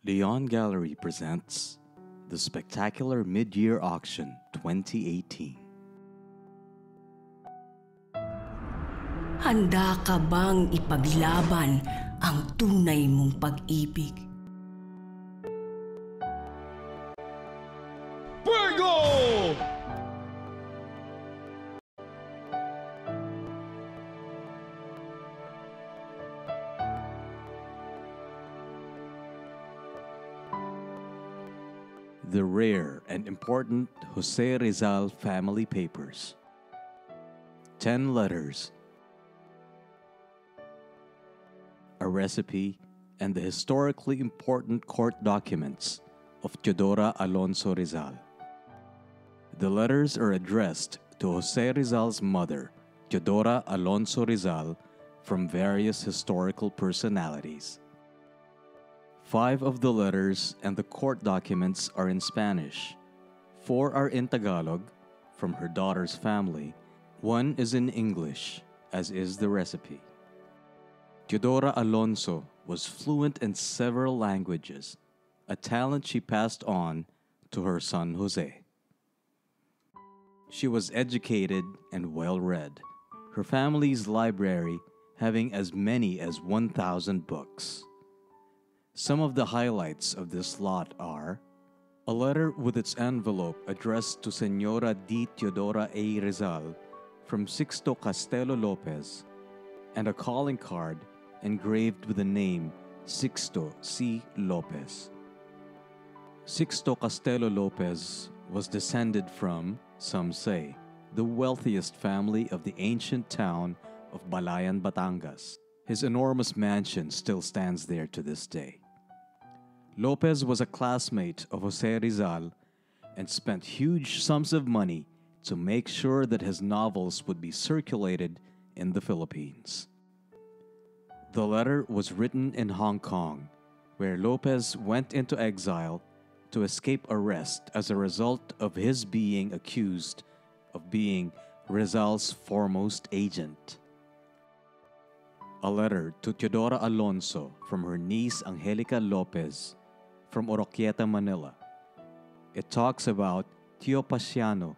León Gallery presents the Spectacular Mid-Year Auction 2018. Handa ka bang ipaglaban ang tunay mong pag-ibig? Virgo! The rare and important Jose Rizal family papers. 10 letters. A recipe and the historically important court documents of Teodora Alonso Rizal. The letters are addressed to Jose Rizal's mother, Teodora Alonso Rizal, from various historical personalities. 5 of the letters and the court documents are in Spanish. 4 are in Tagalog, from her daughter's family. 1 is in English, as is the recipe. Teodora Alonso was fluent in several languages, a talent she passed on to her son Jose. She was educated and well-read, her family's library having as many as 1,000 books. Some of the highlights of this lot are a letter with its envelope addressed to Señora D. Teodora A. Rizal from Sixto Castelo Lopez, and a calling card engraved with the name Sixto C. Lopez. Sixto Castelo Lopez was descended from, some say, the wealthiest family of the ancient town of Balayan, Batangas. His enormous mansion still stands there to this day. Lopez was a classmate of Jose Rizal and spent huge sums of money to make sure that his novels would be circulated in the Philippines. The letter was written in Hong Kong, where Lopez went into exile to escape arrest as a result of his being accused of being Rizal's foremost agent. A letter to Teodora Alonso from her niece Angelica Lopez from Oroquieta, Manila. It talks about Tio Pasiano,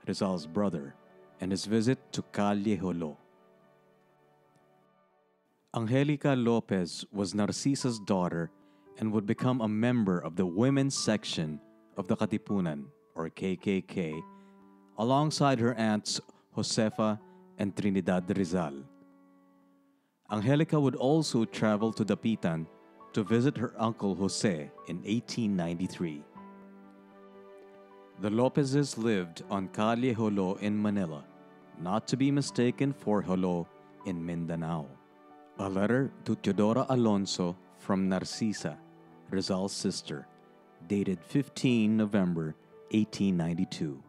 Rizal's brother, and his visit to Calle Jolo. Angelica Lopez was Narcisa's daughter and would become a member of the women's section of the Katipunan, or KKK, alongside her aunts Josefa and Trinidad Rizal. Angelica would also travel to Dapitan to visit her uncle Jose in 1893. The Lopezes lived on Calle Jolo in Manila, not to be mistaken for Jolo in Mindanao. A letter to Teodora Alonso from Narcisa, Rizal's sister, dated 15 November 1892.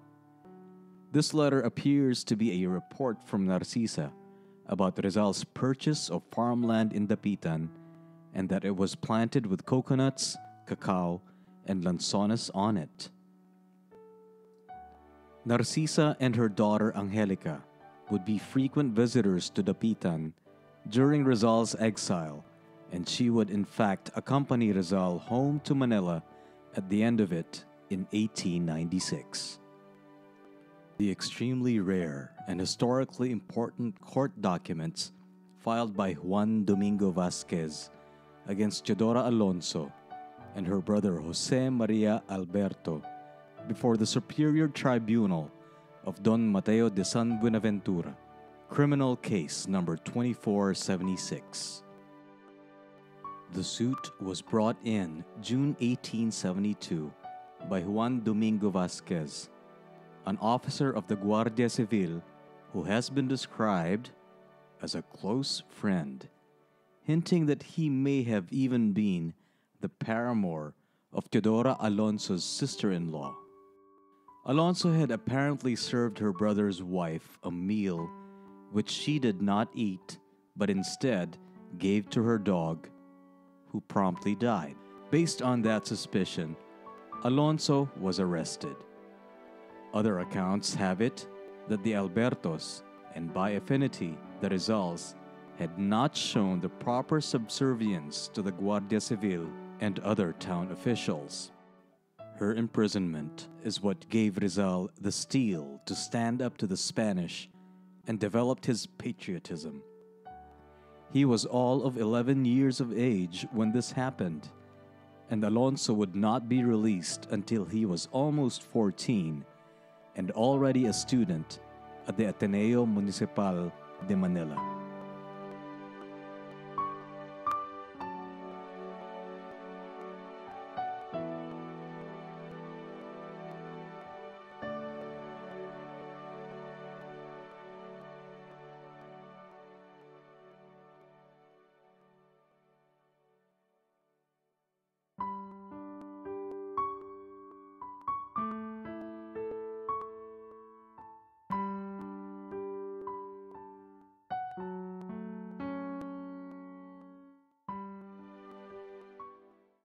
This letter appears to be a report from Narcisa about Rizal's purchase of farmland in Dapitan and that it was planted with coconuts, cacao, and lanzones on it. Narcisa and her daughter Angelica would be frequent visitors to Dapitan during Rizal's exile, and she would in fact accompany Rizal home to Manila at the end of it in 1896. The extremely rare and historically important court documents filed by Juan Domingo Vasquez against Teodora Alonso and her brother Jose Maria Alberto before the Superior Tribunal of Don Mateo de San Buenaventura, criminal case number 2476. The suit was brought in June 1872 by Juan Domingo Vasquez, an officer of the Guardia Civil who has been described as a close friend, hinting that he may have even been the paramour of Teodora Alonso's sister-in-law. Alonso had apparently served her brother's wife a meal which she did not eat, but instead gave to her dog, who promptly died. Based on that suspicion, Alonso was arrested. Other accounts have it that the Albertos, and by affinity the Rizals, had not shown the proper subservience to the Guardia Civil and other town officials. Her imprisonment is what gave Rizal the steel to stand up to the Spanish and developed his patriotism. He was all of 11 years of age when this happened, and Alonso would not be released until he was almost 14 and already a student at the Ateneo Municipal de Manila.